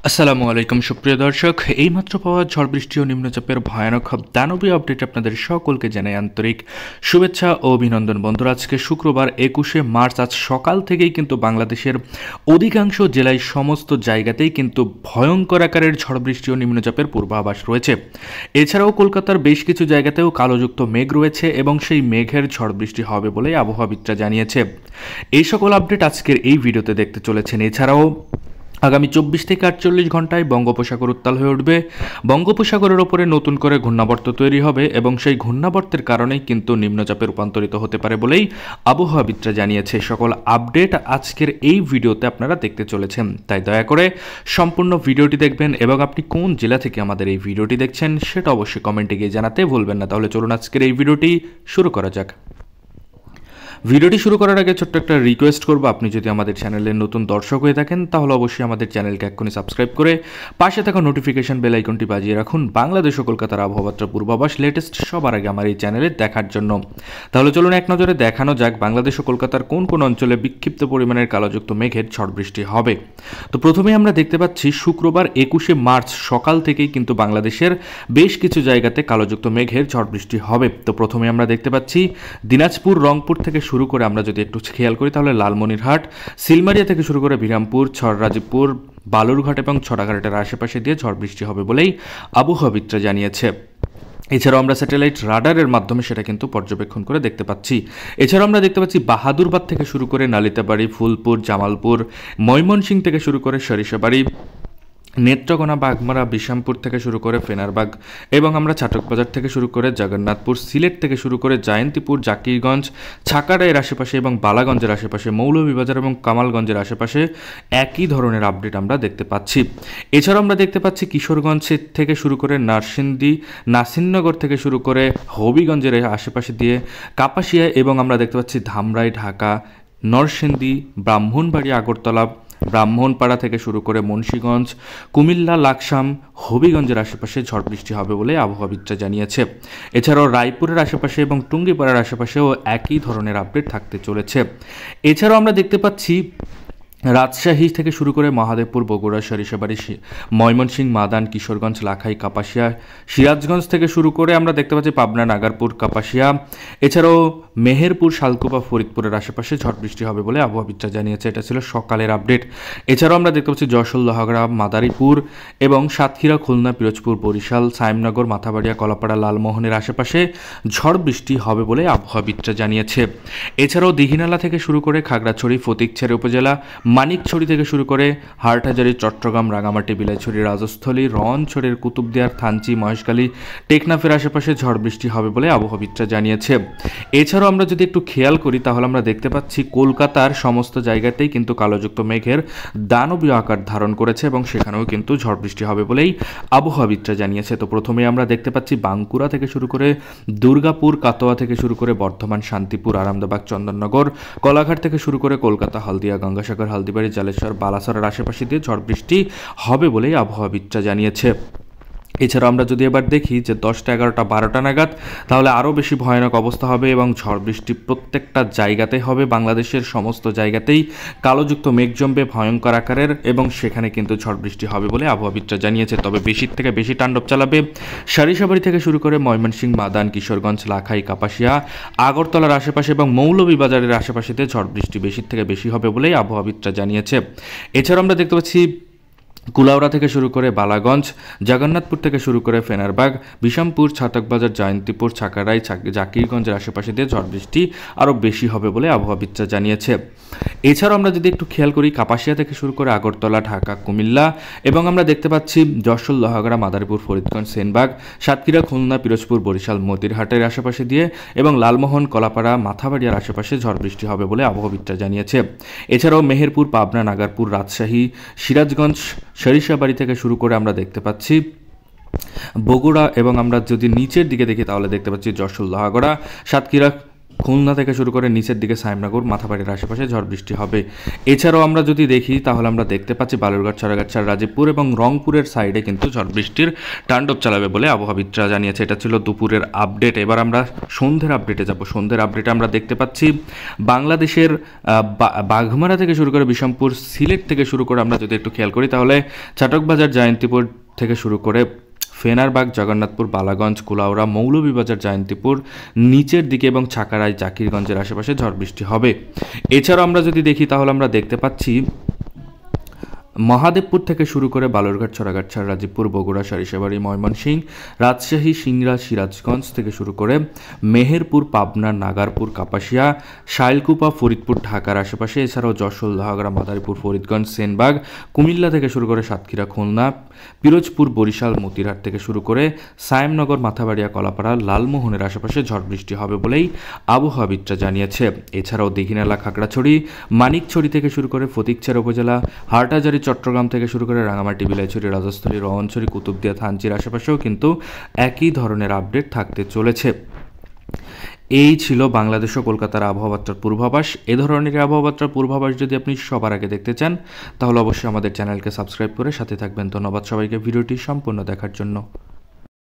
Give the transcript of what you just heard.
আসসালামু আলাইকুম সুপ্রিয় দর্শক, এইমাত্র পাওয়া ঝড় বৃষ্টি ও নিম্নচাপের ভয়ানক দানবীয় আপডেট আপনাদের সকলকে জানাই আন্তরিক শুভেচ্ছা ও অভিনন্দন। বন্ধুরা, আজকে শুক্রবার 21শে মার্চ, আজ সকাল থেকেই কিন্তু বাংলাদেশের অধিকাংশ জেলায় সমস্ত জায়গাতেই কিন্তু ভয়ঙ্কর আকারের ঝড় বৃষ্টি ও নিম্নচাপের পূর্বাভাস রয়েছে। এছাড়াও কলকাতার বেশ কিছু জায়গাতেও কালোযুক্ত মেঘ রয়েছে এবং সেই মেঘের ঝড় বৃষ্টি হবে বলে আবহাওয়াবিদরা জানিয়েছে। এই সকল আপডেট আজকের এই ভিডিওতে দেখতে চলেছেন। এছাড়াও আগামী 24 থেকে 48 ঘন্টায় বঙ্গোপসাগর উত্তাল হয়ে উঠবে। বঙ্গোপসাগরের ওপরে নতুন করে ঘূর্ণাবর্ত তৈরি হবে এবং সেই ঘূর্ণাবর্তের কারণেই কিন্তু নিম্নচাপে রূপান্তরিত হতে পারে বলেই আবহাওয়াবিদরা জানিয়েছে। সকল আপডেট আজকের এই ভিডিওতে আপনারা দেখতে চলেছেন, তাই দয়া করে সম্পূর্ণ ভিডিওটি দেখবেন এবং আপনি কোন জেলা থেকে আমাদের এই ভিডিওটি দেখছেন সেটা অবশ্যই কমেন্টে গিয়ে জানাতে ভুলবেন না। তাহলে চলুন আজকের এই ভিডিওটি শুরু করা যাক। ভিডিওটি শুরু করার আগে ছোট্ট একটা রিকোয়েস্ট করবো, আপনি যদি আমাদের চ্যানেলের নতুন দর্শক হয়ে থাকেন তাহলে অবশ্যই আমাদের চ্যানেলকে এক্ষুনি সাবস্ক্রাইব করে পাশে থাকা নোটিফিকেশন বেল আইকনটি বাজিয়ে রাখুন বাংলাদেশ ও কলকাতার আবহাওয়ার পূর্বাভাস লেটেস্ট সবার আগে আমার এই চ্যানেলে দেখার জন্য। তাহলে চলুন এক নজরে দেখানো যাক বাংলাদেশ ও কলকাতার কোন কোন অঞ্চলে বিক্ষিপ্ত পরিমাণের কালোযুক্ত মেঘের ঝড় বৃষ্টি হবে। তো প্রথমেই আমরা দেখতে পাচ্ছি শুক্রবার 21শে মার্চ সকাল থেকেই কিন্তু বাংলাদেশের বেশ কিছু জায়গাতে কালোযুক্ত মেঘের ঝড় বৃষ্টি হবে। তো প্রথমে আমরা দেখতে পাচ্ছি দিনাজপুর, রংপুর থেকে শুরু করে আমরা যদি একটু খেয়াল করি তাহলে লালমনিরহাট, সিলমারিয়া থেকে শুরু করে বিরামপুর, ছড়রাজীবপুর, বালুরঘাট এবং ছড়াঘাটের আশেপাশে দিয়ে ঝড় বৃষ্টি হবে বলেই আবহাওয়াবিদরা জানিয়েছে। এছাড়াও আমরা স্যাটেলাইট রাডারের মাধ্যমে সেটা কিন্তু পর্যবেক্ষণ করে দেখতে পাচ্ছি। এছাড়াও আমরা দেখতে পাচ্ছি বাহাদুরবাদ থেকে শুরু করে নালিতাবাড়ি, ফুলপুর, জামালপুর, ময়মনসিংহ থেকে শুরু করে সরিষাবাড়ি, নেত্রকোনা, বাগমারা, বিশামপুর থেকে শুরু করে ফেনারবাগ এবং আমরা ছাটকবাজার থেকে শুরু করে জগন্নাথপুর, সিলেট থেকে শুরু করে জয়ন্তীপুর, জাকিরগঞ্জ, ছাকাড়াইয়ের আশেপাশে এবং বালাগঞ্জের আশেপাশে, মৌলভীবাজার এবং কামালগঞ্জের আশেপাশে একই ধরনের আপডেট আমরা দেখতে পাচ্ছি। এছাড়াও আমরা দেখতে পাচ্ছি কিশোরগঞ্জ থেকে শুরু করে নারসিংদী, নাসিরনগর থেকে শুরু করে হবিগঞ্জের আশেপাশে দিয়ে কাপাসিয়া এবং আমরা দেখতে পাচ্ছি ধামরাই, ঢাকা, নরসিংদী, ব্রাহ্মণবাড়িয়া, আগরতলা, ব্রাহ্মণপাড়া থেকে শুরু করে মুন্সীগঞ্জ, কুমিল্লা, লাকসাম, হবিগঞ্জের আশেপাশে ঝড় বৃষ্টি হবে বলে আবহাওয়াবিদরা জানিয়েছে। এছাড়াও রায়পুরের আশেপাশে এবং টুঙ্গিপাড়ার আশেপাশেও একই ধরনের আপডেট থাকতে চলেছে। এছাড়াও আমরা দেখতে পাচ্ছি রাজশাহী থেকে শুরু করে মহাদেবপুর, বগুড়া, সরিষাবাড়ি, ময়মনসিংহ, মাদান, কিশোরগঞ্জ, লাখাই, কাপাসিয়া, সিরাজগঞ্জ থেকে শুরু করে আমরা দেখতে পাচ্ছি পাবনা, নাগারপুর, কাপাসিয়া, এছাড়াও মেহেরপুর, শালকুপা, ফরিদপুরের আশেপাশে ঝড় বৃষ্টি হবে বলে আবহাওয়াবিদরা জানিয়েছে। এটা ছিল সকালের আপডেট। এছাড়াও আমরা দেখতে পাচ্ছি যশোর, লোহাগড়া, মাদারীপুর এবং সাতক্ষীরা, খুলনা, পিরোজপুর, বরিশাল, সায়েমনগর, মাথাবাড়িয়া, কলাপাড়া, লালমোহনের আশেপাশে ঝড় বৃষ্টি হবে বলে আবহাওয়াবিদরা জানিয়েছে। এছাড়াও দীঘিনালা থেকে শুরু করে খাগড়াছড়ি, ফটিকছড়ি উপজেলা, মানিকছড়ি থেকে শুরু করে হাটহাজারী, চট্টগ্রাম, রাঙামাটি, বিলাইছড়ি, রাজস্থলী, রনছড়ির কুতুবদিয়ার, থানচি, মহেশখালী, টেকনাফের আশেপাশে ঝড় বৃষ্টি হবে বলে আবহাওয়াবিদরা জানিয়েছে। এছাড়াও আমরা যদি একটু খেয়াল করি তাহলে আমরা দেখতে পাচ্ছি কলকাতার সমস্ত জায়গাতেই কিন্তু কালোযুক্ত মেঘের দানবীয় আকার ধারণ করেছে এবং সেখানেও কিন্তু ঝড় বৃষ্টি হবে বলেই আবহাওয়াবিদরা জানিয়েছে। তো প্রথমে আমরা দেখতে পাচ্ছি বাঁকুড়া থেকে শুরু করে দুর্গাপুর, কাটোয়া থেকে শুরু করে বর্ধমান, শান্তিপুর, আরামবাগ, চন্দননগর, কলাঘাট থেকে শুরু করে কলকাতা, হলদিয়া, গঙ্গাসাগর, হালদিবাড়ি, জালেশ্বর, বালাসরের আশেপাশে দিয়ে ঝড় বৃষ্টি হবে বলেই আবহাওয়াবিদরা জানিয়েছে। এছাড়াও আমরা যদি এবার দেখি যে 10টা, 11টা, 12টা নাগাদ তাহলে আরও বেশি ভয়ানক অবস্থা হবে এবং ঝড় বৃষ্টি প্রত্যেকটা জায়গাতে হবে। বাংলাদেশের সমস্ত জায়গাতেই কালোযুক্ত মেঘ জমবে ভয়ঙ্কর আকারের এবং সেখানে কিন্তু ঝড় বৃষ্টি হবে বলে আবহাওয়াবিদরা জানিয়েছে। তবে বেশির থেকে বেশি তাণ্ডব চালাবে সরিষাবাড়ি থেকে শুরু করে ময়মনসিংহ, মাদান, কিশোরগঞ্জ, লাখাই, কাপাসিয়া, আগরতলার আশেপাশে এবং মৌলভীবাজারের আশেপাশেতে ঝড় বৃষ্টি বেশির থেকে বেশি হবে বলেই আবহাওয়াবিদরা জানিয়েছে। এছাড়াও আমরা দেখতে পাচ্ছি কুলাউড়া থেকে শুরু করে বালাগঞ্জ, জগন্নাথপুর থেকে শুরু করে ফেনারবাগ, বিশামপুর, ছাতকবাজার, জয়ন্তীপুর, ছাকারাই, জাকিরগঞ্জের আশেপাশে দিয়ে ঝড় বৃষ্টি আরও বেশি হবে বলে আবহাওয়াবিদরা জানিয়েছে। এছাড়াও আমরা যদি একটু খেয়াল করি কাপাসিয়া থেকে শুরু করে আগরতলা, ঢাকা, কুমিল্লা এবং আমরা দেখতে পাচ্ছি যশোর, লোহাগড়া, মাদারীপুর, ফরিদগঞ্জ, সেনবাগ, সাতক্ষীরা, খুলনা, পিরোজপুর, বরিশাল, মতিরহাটের আশেপাশে দিয়ে এবং লালমোহন, কলাপাড়া, মাথাবাড়িয়ার আশেপাশে ঝড় বৃষ্টি হবে বলে আবহাওয়াবিদরা জানিয়েছে। এছাড়াও মেহেরপুর, পাবনা, নাগারপুর, রাজশাহী, সিরাজগঞ্জ, সরিষাবাড়ি থেকে শুরু করে আমরা দেখতে পাচ্ছি বগুড়া এবং আমরা যদি নিচের দিকে দেখি তাহলে দেখতে পাচ্ছি যশোর, লোহাগড়া, সাতক্ষীরা, খুলনা থেকে শুরু করে নিচের দিকে সাইমনগর মাথাবাড়ির আশেপাশে ঝড় বৃষ্টি হবে। এছাড়াও আমরা যদি দেখি তাহলে আমরা দেখতে পাচ্ছি বালুরঘাট, সরাইঘাট, রাজীবপুর এবং রংপুরের সাইডে কিন্তু ঝড় বৃষ্টির তাণ্ডব চালাবে বলে আবহাওয়াবিদরা জানিয়েছে। এটা ছিল দুপুরের আপডেট। এবার আমরা সন্ধ্যের আপডেটে যাব। সন্ধ্যের আপডেটে আমরা দেখতে পাচ্ছি বাংলাদেশের বাঘমারা থেকে শুরু করে বিশমপুর, সিলেট থেকে শুরু করে আমরা যদি একটু খেয়াল করি তাহলে চাটকবাজার, জয়ন্তীপুর থেকে শুরু করে ফেনারবাগ, জগন্নাথপুর, বালাগঞ্জ, কুলাউড়া, মৌলভীবাজার, জয়ন্তীপুর নিচের দিকে এবং ছাকারাই, জাকিরগঞ্জের আশেপাশে ঝড় বৃষ্টি হবে। এছাড়াও আমরা যদি দেখি তাহলে আমরা দেখতে পাচ্ছি মহাদেবপুর থেকে শুরু করে বালুরঘাট, সরাইঘাট, রাজীবপুর, বগুড়া, সরিষাবাড়ি, ময়মনসিংহ, রাজশাহী, সিংড়া, সিরাজগঞ্জ থেকে শুরু করে মেহেরপুর, পাবনা, নাগারপুর, কাপাসিয়া, শাইলকুপা, ফরিদপুর, ঢাকার আশেপাশে, এছাড়াও যশোর, লোহাগড়া, মাদারীপুর, ফরিদগঞ্জ, সেনবাগ, কুমিল্লা থেকে শুরু করে সাতক্ষীরা, খুলনা, পিরোজপুর, বরিশাল, মতিরহাট থেকে শুরু করে সায়েমনগর, মাথাবাড়িয়া, কলাপাড়া, লালমোহনের আশেপাশে ঝড় বৃষ্টি হবে বলেই আবহাওয়াবিদরা জানিয়েছে। এছাড়াও দীঘিনালা, খাগড়াছড়ি, মানিকছড়ি থেকে শুরু করে ফটিকছড়ি উপজেলা, হাটহাজারী, চট্টগ্রাম থেকে শুরু করে রাঙামাটি, বিলাইছড়ি, রাজস্থলী, রওয়ানছড়ি, কুতুবদিয়া, থানচির আশেপাশেও কিন্তু একই ধরনের আপডেট থাকতে চলেছে। এই ছিল বাংলাদেশ ও কলকাতার আবহাওয়ার পূর্বাভাস। এ ধরনের আবহাওয়ার পূর্বাভাস যদি আপনি সবার আগে দেখতে চান তাহলে অবশ্যই আমাদের চ্যানেলকে সাবস্ক্রাইব করে সাথে থাকবেন। ধন্যবাদ সবাইকে ভিডিওটি সম্পূর্ণ দেখার জন্য।